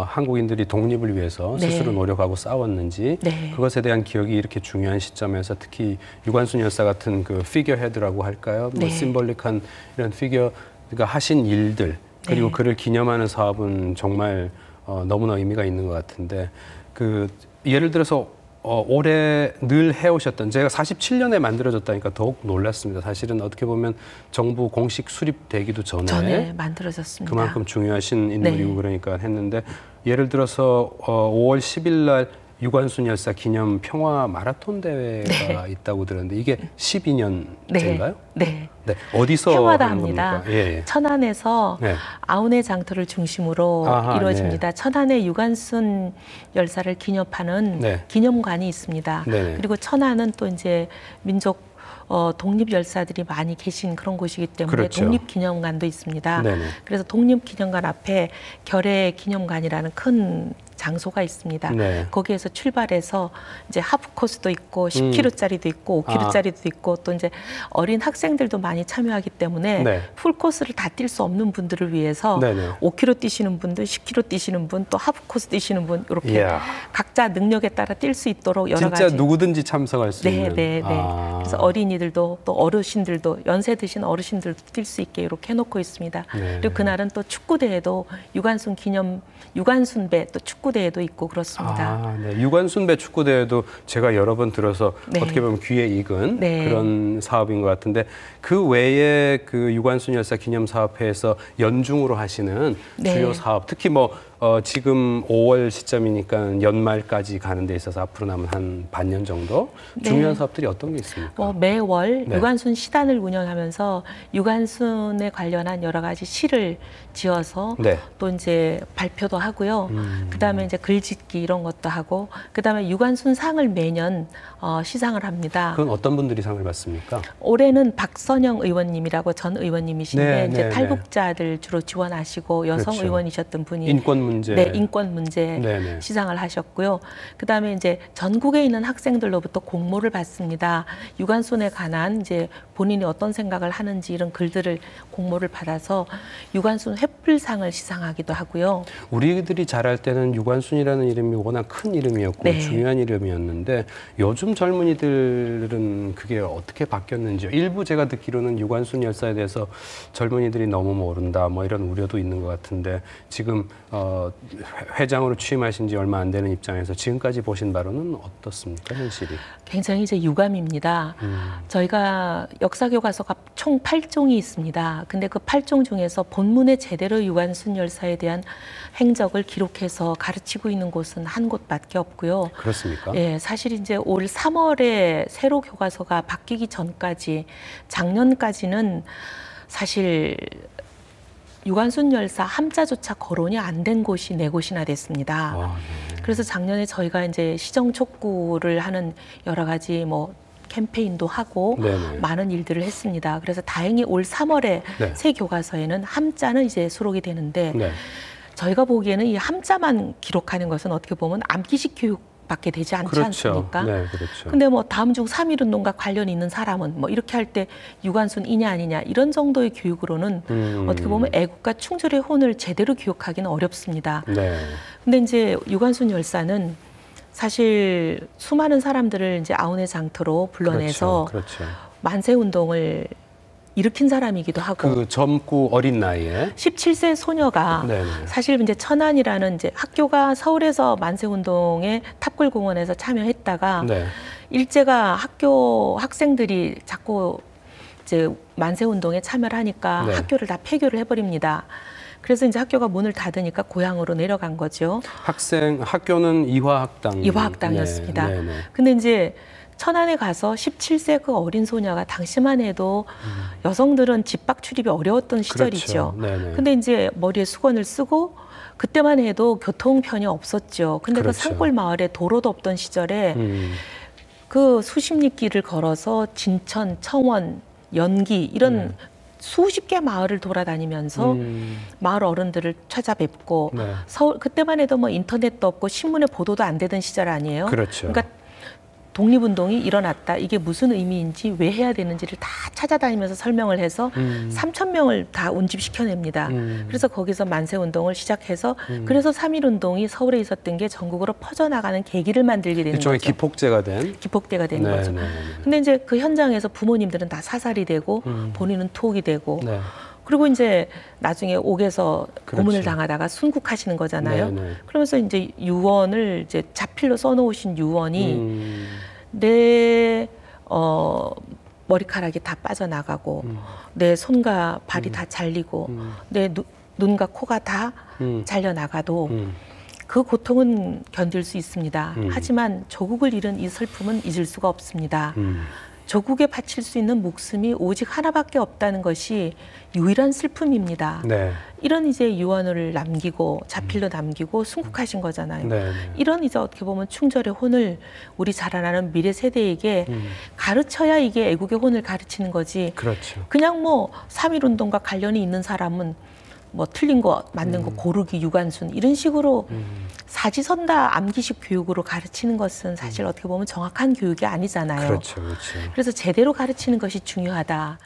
한국인들이 독립을 위해서 네. 스스로 노력하고 싸웠는지 네. 그것에 대한 기억이 이렇게 중요한 시점에서 특히 유관순 열사 같은 그 피겨헤드라고 할까요? 뭐 네. 심볼릭한 이런 피겨가 하신 일들 그리고 네. 그를 기념하는 사업은 정말 너무나 의미가 있는 것 같은데 그 예를 들어서 올해 늘 해오셨던 제가 47년에 만들어졌다니까 더욱 놀랐습니다. 사실은 어떻게 보면 정부 공식 수립되기도 전에 만들어졌습니다. 그만큼 중요하신 인물이고 네. 그러니까 했는데 예를 들어서 5월 10일 날 유관순 열사 기념 평화 마라톤 대회가 네. 있다고 들었는데 이게 12년째인가요? 네. 네. 어디서 평화다 하는 합니다. 겁니까? 예, 예. 천안에서 네. 아우네 장터를 중심으로 아하, 이루어집니다. 네. 천안에 유관순 열사를 기념하는 네. 기념관이 있습니다. 네네. 그리고 천안은 또 이제 민족 독립 열사들이 많이 계신 그런 곳이기 때문에 그렇죠. 독립기념관도 있습니다. 네네. 그래서 독립기념관 앞에 결의 기념관이라는 큰 장소가 있습니다. 네. 거기에서 출발해서 이제 하프 코스도 있고 10km짜리도 있고 5km짜리도 있고 또 이제 어린 학생들도 많이 참여하기 때문에 네. 풀 코스를 다 뛸 수 없는 분들을 위해서 네네. 5km 뛰시는 분들, 10km 뛰시는 분, 또 하프 코스 뛰시는 분 이렇게 이야. 각자 능력에 따라 뛸 수 있도록 여러 진짜 가지. 누구든지 참석할 수 있는. 네. 그래서 어린이들도 또 어르신들도 연세 드신 어르신들도 뛸 수 있게 이렇게 해놓고 있습니다. 네. 그리고 그날은 또 축구 대회도 유관순배 또 축구 대회도 있고 그렇습니다. 네. 유관순배 축구 대회도 제가 여러 번 들어서 네. 어떻게 보면 귀에 익은 네. 그런 사업인 것 같은데 그 외에 그 유관순 열사 기념 사업회에서 연중으로 하시는 네. 주요 사업 특히 뭐 지금 5월 시점이니까 연말까지 가는 데 있어서 앞으로 남은 한 반년 정도 네. 중요한 사업들이 어떤 게 있습니까? 매월 네. 유관순 시단을 운영하면서 유관순에 관련한 여러 가지 시를 지어서 네. 또 이제 발표도 하고요. 그다음에 이제 글짓기 이런 것도 하고 그다음에 유관순 상을 매년 시상을 합니다. 그건 어떤 분들이 상을 받습니까? 올해는 박선영 의원님이라고 전 의원님이신데 네, 이제 네, 탈북자들 주로 지원하시고 여성 그렇죠. 의원이셨던 분이 인권 문제. 네, 인권 문제 네네. 시상을 하셨고요. 그다음에 이제 전국에 있는 학생들로부터 공모를 받습니다. 유관순에 관한 이제 본인이 어떤 생각을 하는지 이런 글들을 공모를 받아서 유관순 횃불상을 시상하기도 하고요. 우리들이 자랄 때는 유관순이라는 이름이 워낙 큰 이름이었고 네. 중요한 이름이었는데 요즘 젊은이들은 그게 어떻게 바뀌었는지요? 일부 제가 듣기로는 유관순 열사에 대해서 젊은이들이 너무 모른다 뭐 이런 우려도 있는 것 같은데 지금 회장으로 취임하신 지 얼마 안 되는 입장에서 지금까지 보신 바로는 어떻습니까, 현실이? 굉장히 이제 유감입니다. 저희가 역사 교과서가 총 8종이 있습니다. 근데 그 8종 중에서 본문에 제대로 유관순 열사에 대한 행적을 기록해서 가르치고 있는 곳은 한 곳밖에 없고요. 그렇습니까? 예, 사실 이제 올 3월에 새로 교과서가 바뀌기 전까지 작년까지는 사실 유관순 열사 함자조차 거론이 안 된 곳이 4곳이나 됐습니다. 네. 그래서 작년에 저희가 이제 시정 촉구를 하는 여러 가지 뭐 캠페인도 하고 네네. 많은 일들을 했습니다. 그래서 다행히 올 3월에 네. 새 교과서에는 함자는 이제 수록이 되는데 네. 저희가 보기에는 이 함자만 기록하는 것은 어떻게 보면 암기식 교육밖에 되지 않지 그렇죠. 않습니까? 네, 그렇죠. 근데 뭐 다음 중 3.1 운동과 관련 있는 사람은 뭐 이렇게 할 때 유관순이냐 아니냐 이런 정도의 교육으로는 어떻게 보면 애국과 충절의 혼을 제대로 교육하기는 어렵습니다. 네. 근데 이제 유관순 열사는 사실 수많은 사람들을 이제 아우네 장터로 불러내서 그렇죠. 만세 운동을 일으킨 사람이기도 하고 그 젊고 어린 나이에 17세 소녀가 네네. 사실 이제 천안이라는 이제 학교가 서울에서 만세 운동에 탑골공원에서 참여했다가 네. 일제가 학교 학생들이 자꾸 이제 만세 운동에 참여를 하니까 네. 학교를 다 폐교를 해버립니다. 그래서 이제 학교가 문을 닫으니까 고향으로 내려간 거죠. 학교는 이화학당. 이화학당이었습니다. 네, 네, 네. 근데 이제 천안에 가서 17세 그 어린 소녀가 당시만 해도 여성들은 집밖 출입이 어려웠던 시절이죠. 그렇죠. 네네. 근데 이제 머리에 수건을 쓰고 그때만 해도 교통편이 없었죠. 근데 그렇죠. 그 산골 마을에 도로도 없던 시절에 그 수십 리 길을 걸어서 진천, 청원, 연기 이런 수십 개 마을을 돌아다니면서 마을 어른들을 찾아뵙고 네. 서울 그때만 해도 뭐 인터넷도 없고 신문에 보도도 안 되던 시절 아니에요. 그렇죠. 그러니까 독립운동이 일어났다. 이게 무슨 의미인지 왜 해야 되는지를 다 찾아다니면서 설명을 해서 3,000명을 다 운집시켜냅니다. 그래서 거기서 만세운동을 시작해서 그래서 3.1운동이 서울에 있었던 게 전국으로 퍼져나가는 계기를 만들게 되는 일종의 거죠. 기폭제가 된. 기폭대가 된 네, 거죠. 네, 네. 근데 이제 그 현장에서 부모님들은 다 사살이 되고 본인은 투옥이 되고 네. 그리고 이제 나중에 옥에서 그렇죠. 고문을 당하다가 순국하시는 거잖아요. 네, 네. 그러면서 이제 유언을 이제 자필로 써놓으신 유언이 내 머리카락이 다 빠져나가고 내 손과 발이 다 잘리고 내 눈과 코가 다 잘려나가도 그 고통은 견딜 수 있습니다. 하지만 조국을 잃은 이 슬픔은 잊을 수가 없습니다. 조국에 바칠 수 있는 목숨이 오직 하나밖에 없다는 것이 유일한 슬픔입니다. 네. 이런 이제 유언을 남기고 자필로 남기고 순국하신 거잖아요. 네, 네. 이런 이제 어떻게 보면 충절의 혼을 우리 자라나는 미래 세대에게 가르쳐야 이게 애국의 혼을 가르치는 거지. 그렇죠. 그냥 뭐 3.1운동과 관련이 있는 사람은 뭐 틀린 거 맞는 거 고르기 유관순 이런 식으로 사지선다 암기식 교육으로 가르치는 것은 사실 어떻게 보면 정확한 교육이 아니잖아요. 그렇죠, 그렇죠. 그래서 제대로 가르치는 것이 중요하다.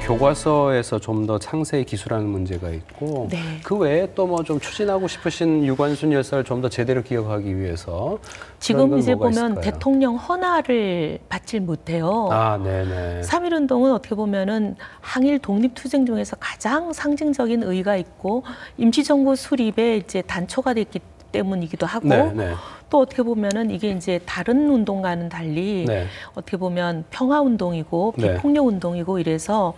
교과서에서 좀 더 상세히 기술하는 문제가 있고 네. 그 외에 또 뭐 좀 추진하고 싶으신 유관순 열사를 좀 더 제대로 기억하기 위해서 지금 이제 보면 있을까요? 대통령 헌화를 받질 못해요. 아, 네네. 3.1운동은 어떻게 보면은 항일 독립투쟁 중에서 가장 상징적인 의의가 있고 임시정부 수립에 이제 단초가 됐기 때문이기도 하고 네, 네. 또 어떻게 보면은 이게 이제 다른 운동과는 달리 네. 어떻게 보면 평화 운동이고 네. 비폭력 운동이고 이래서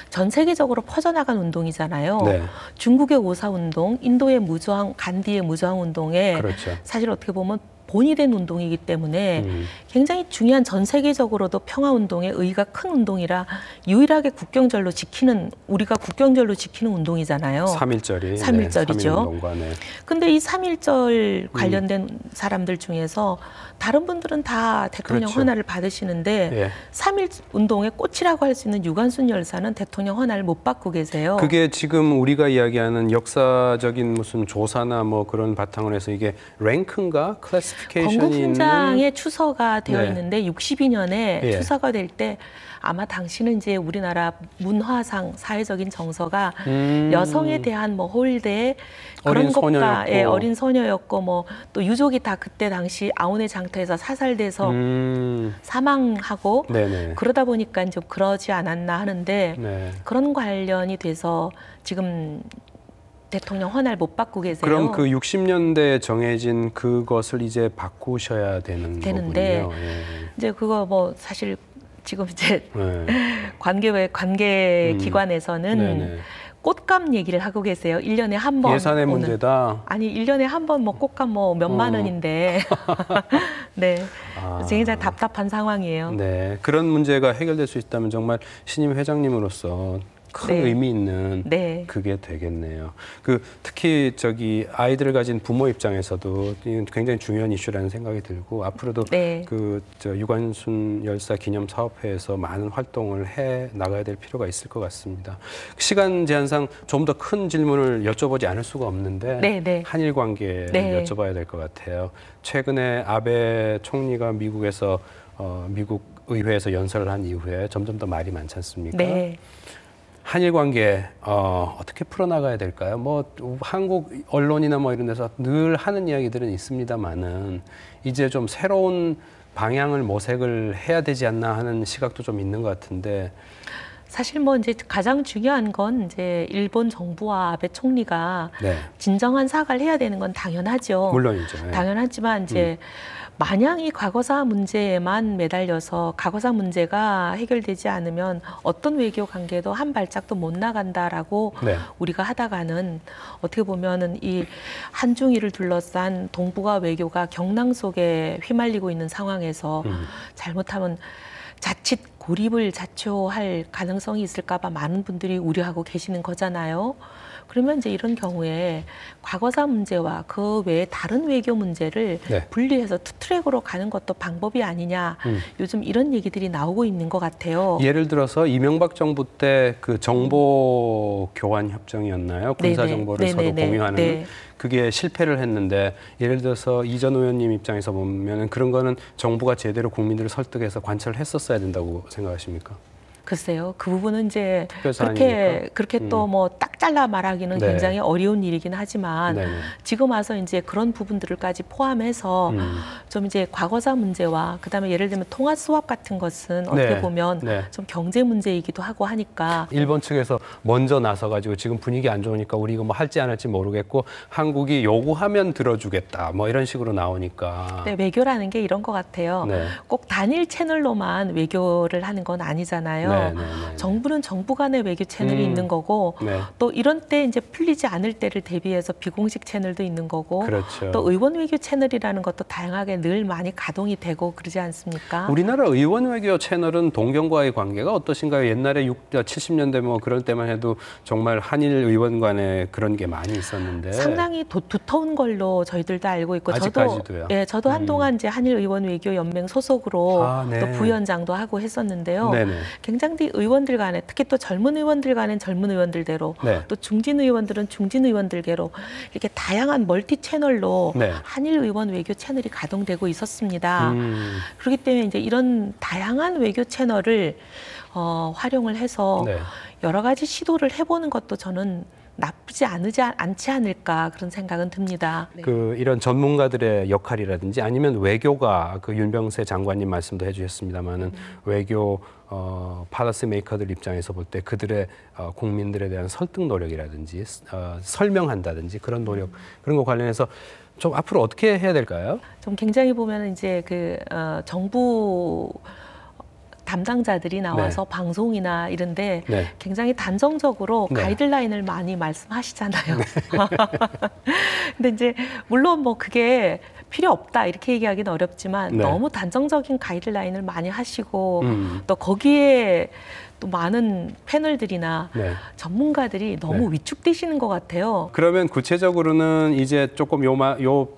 전 세계적으로 퍼져나간 운동이잖아요. 네. 중국의 5.4 운동, 인도의 무저항, 간디의 무저항 운동에 그렇죠. 사실 어떻게 보면 본이 된 운동이기 때문에 굉장히 중요한 전 세계적으로도 평화운동의 의의가 큰 운동이라 유일하게 국경절로 지키는 우리가 국경절로 지키는 운동이잖아요. 3.1절이. 3.1절이죠. 네, 근데 이 3.1절 관련된 사람들 중에서 다른 분들은 다 대통령 그렇죠. 헌화를 받으시는데 예. 3.1 운동의 꽃이라고 할 수 있는 유관순 열사는 대통령 헌화를 못 받고 계세요. 그게 지금 우리가 이야기하는 역사적인 무슨 조사나 뭐 그런 바탕을 해서 이게 랭크인가? 클래스피케이션 identification이 건국훈장의 있는 추서가 되어 네. 있는데 62년에 예. 추서가 될 때 아마 당시는 이제 우리나라 문화상 사회적인 정서가 여성에 대한 뭐 홀대 그런 어린 것과 소녀였고. 예, 어린 소녀였고 뭐 또 유족이 다 그때 당시 아우네 장터에서 사살돼서 사망하고 네네. 그러다 보니까 좀 그러지 않았나 하는데 네. 그런 관련이 돼서 지금 대통령 헌화를 못 받고 계세요. 그럼 그 60년대에 정해진 그것을 이제 바꾸셔야 되는데 거군요. 예. 이제 그거 뭐 사실 지금 이제 네. 관계 기관에서는 네네. 꽃감 얘기를 하고 계세요. 1년에 한 번. 예산의 오는. 문제다. 아니, 1년에 한 번 뭐 꽃감 뭐 몇만 원인데. 네. 굉장히 답답한 상황이에요. 네. 그런 문제가 해결될 수 있다면 정말 신임 회장님으로서 큰 네. 의미 있는 네. 그게 되겠네요. 특히 아이들을 가진 부모 입장에서도 굉장히 중요한 이슈라는 생각이 들고 앞으로도 네. 유관순 열사 기념 사업회에서 많은 활동을 해 나가야 될 필요가 있을 것 같습니다. 시간 제한상 좀 더 큰 질문을 여쭤보지 않을 수가 없는데 네, 네. 한일 관계를 네. 여쭤봐야 될 것 같아요. 최근에 아베 총리가 미국에서 미국 의회에서 연설을 한 이후에 점점 더 말이 많지 않습니까? 네. 한일 관계 어떻게 풀어나가야 될까요? 뭐 한국 언론이나 뭐 이런 데서 늘 하는 이야기들은 있습니다만은 이제 좀 새로운 방향을 모색을 해야 되지 않나 하는 시각도 좀 있는 것 같은데. 사실 뭐 이제 가장 중요한 건 이제 일본 정부와 아베 총리가 네. 진정한 사과를 해야 되는 건 당연하죠. 물론이죠. 네. 당연하지만 이제 마냥 이 과거사 문제에만 매달려서 과거사 문제가 해결되지 않으면 어떤 외교 관계도 한 발짝도 못 나간다라고 네. 우리가 하다가는 어떻게 보면은 이 한중일을 둘러싼 동북아 외교가 경랑 속에 휘말리고 있는 상황에서 잘못하면 자칫 고립을 자초할 가능성이 있을까 봐 많은 분들이 우려하고 계시는 거잖아요. 그러면 이제 이런 경우에 과거사 문제와 그 외에 다른 외교 문제를 네. 분리해서 투 트랙으로 가는 것도 방법이 아니냐. 요즘 이런 얘기들이 나오고 있는 것 같아요. 예를 들어서 이명박 정부 때 그 정보 교환 협정이었나요? 군사 네네. 정보를 서로 네네네. 공유하는 네. 그게 실패를 했는데 예를 들어서 이전 의원님 입장에서 보면 그런 거는 정부가 제대로 국민들을 설득해서 관철을 했었어야 된다고 생각하십니까? 글쎄요. 그 부분은 이제 특별사안이니까. 그렇게 또 뭐 딱 잘라 말하기는 네. 굉장히 어려운 일이긴 하지만 네네. 지금 와서 이제 그런 부분들까지 포함해서 좀 이제 과거사 문제와 그다음에 예를 들면 통화 수합 같은 것은 어떻게 네. 보면 네. 좀 경제 문제이기도 하고 하니까 일본 측에서 먼저 나서가지고 지금 분위기 안 좋으니까 우리 이거 뭐 할지 안 할지 모르겠고 한국이 요구하면 들어주겠다 뭐 이런 식으로 나오니까. 네, 외교라는 게 이런 것 같아요. 네. 꼭 단일 채널로만 외교를 하는 건 아니잖아요. 네, 네, 네. 정부는 정부 간의 외교 채널이 있는 거고 네. 또 이런 때 이제 풀리지 않을 때를 대비해서 비공식 채널도 있는 거고 그렇죠. 또 의원 외교 채널이라는 것도 다양하게 늘 많이 가동이 되고 그러지 않습니까? 우리나라 의원 외교 채널은 동경과의 관계가 어떠신가요? 옛날에 70년대 뭐 그럴 때만 해도 정말 한일 의원 간에 그런 게 많이 있었는데 상당히 두터운 걸로 저희들도 알고 있고 아직까지도요? 저도 한동안 이제 한일 의원 외교 연맹 소속으로 네. 또 부위원장도 하고 했었는데요. 네네. 굉장히 의원들 간에 특히 또 젊은 의원들 간엔 젊은 의원들대로 네. 또 중진 의원들은 중진 의원들대로 이렇게 다양한 멀티 채널로 네. 한일 의원 외교 채널이 가동되고 있었습니다. 그렇기 때문에 이제 이런 다양한 외교 채널을 활용을 해서 네. 여러 가지 시도를 해보는 것도 저는 나쁘지 않지 않을까 그런 생각은 듭니다. 이런 전문가들의 역할이라든지 아니면 외교가 윤병세 장관님 말씀도 해주셨습니다만은 외교 팔러시 메이커들 입장에서 볼 때 그들의 국민들에 대한 설득 노력이라든지 설명한다든지 그런 노력 그런 거 관련해서 좀 앞으로 어떻게 해야 될까요? 좀 굉장히 보면 이제 정부 담당자들이 나와서 네. 방송이나 이런데 네. 굉장히 단정적으로 네. 가이드라인을 많이 말씀하시잖아요. 근데 이제 물론 뭐 그게 필요 없다 이렇게 얘기하기는 어렵지만 네. 너무 단정적인 가이드라인을 많이 하시고 또 거기에 또 많은 패널들이나 네. 전문가들이 너무 네. 위축되시는 것 같아요. 그러면 구체적으로는 이제 조금 요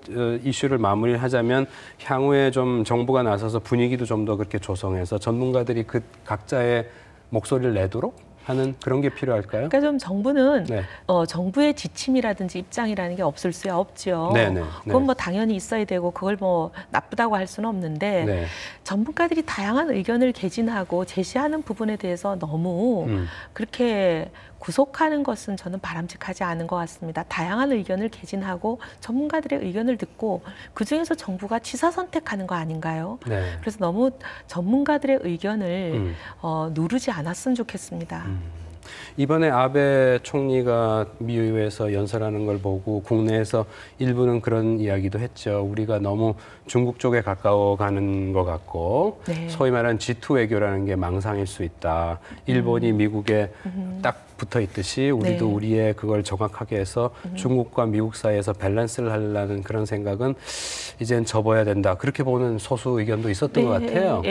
이슈를 마무리하자면 향후에 좀 정부가 나서서 분위기도 좀 더 그렇게 조성해서 전문가들이 그 각자의 목소리를 내도록 하는 그런 게 필요할까요? 그러니까 좀 정부는 네. 정부의 지침이라든지 입장이라는 게 없을 수야 없죠. 네네. 그건 뭐 당연히 있어야 되고 그걸 뭐 나쁘다고 할 수는 없는데 네. 전문가들이 다양한 의견을 개진하고 제시하는 부분에 대해서 너무 그렇게 구속하는 것은 저는 바람직하지 않은 것 같습니다. 다양한 의견을 개진하고 전문가들의 의견을 듣고 그중에서 정부가 취사 선택하는 거 아닌가요? 네. 그래서 너무 전문가들의 의견을 누르지 않았으면 좋겠습니다. 이번에 아베 총리가 미국에서 연설하는 걸 보고 국내에서 일부는 그런 이야기도 했죠. 우리가 너무 중국 쪽에 가까워가는 것 같고 네. 소위 말하는 G2 외교라는 게 망상일 수 있다. 일본이 미국에 딱 붙어 있듯이 우리도 네. 우리의 그걸 정확하게 해서 중국과 미국 사이에서 밸런스를 하려는 그런 생각은 이젠 접어야 된다. 그렇게 보는 소수 의견도 있었던 것 같아요.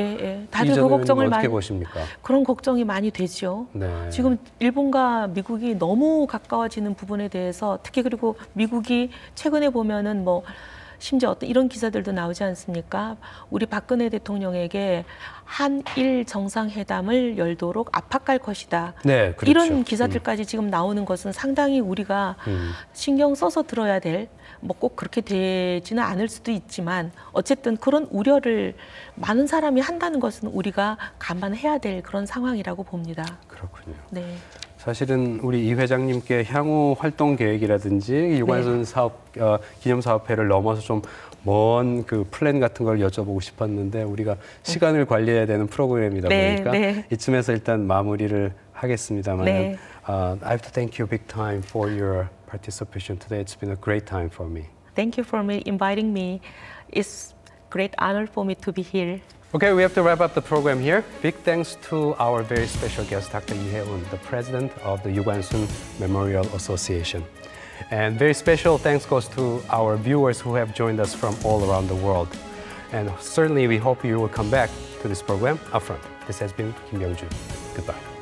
다들 그 걱정을 어떻게 많이 보십니까? 그런 걱정이 많이 되죠. 네. 지금 일본과 미국이 너무 가까워지는 부분에 대해서 특히 그리고 미국이 최근에 보면은 뭐 심지어 어떤 이런 기사들도 나오지 않습니까? 우리 박근혜 대통령에게 한일 정상회담을 열도록 압박할 것이다. 네, 그렇죠. 이런 기사들까지 지금 나오는 것은 상당히 우리가 신경 써서 들어야 될, 뭐 꼭 그렇게 되지는 않을 수도 있지만 어쨌든 그런 우려를 많은 사람이 한다는 것은 우리가 감안해야 될 그런 상황이라고 봅니다. 그렇군요. 네. 사실은 우리 이 회장님께 향후 활동 계획이라든지 유관순 사업 기념 사업회를 넘어서 좀 먼 그 플랜 같은 걸 여쭤보고 싶었는데 우리가 시간을 관리해야 되는 프로그램이다 보니까 이쯤에서 일단 마무리를 하겠습니다만 I have to thank you big time for your participation today. It's been a great time for me. Thank you for inviting me. It's great honor for me to be here. Okay, we have to wrap up the program here. Big thanks to our very special guest, Dr. Lee Hae-un, the president of the Yu관sun Memorial Association. And very special thanks goes to our viewers who have joined us from all around the world. And certainly we hope you will come back to this program upfront. This has been Kim Byung-ju. Goodbye.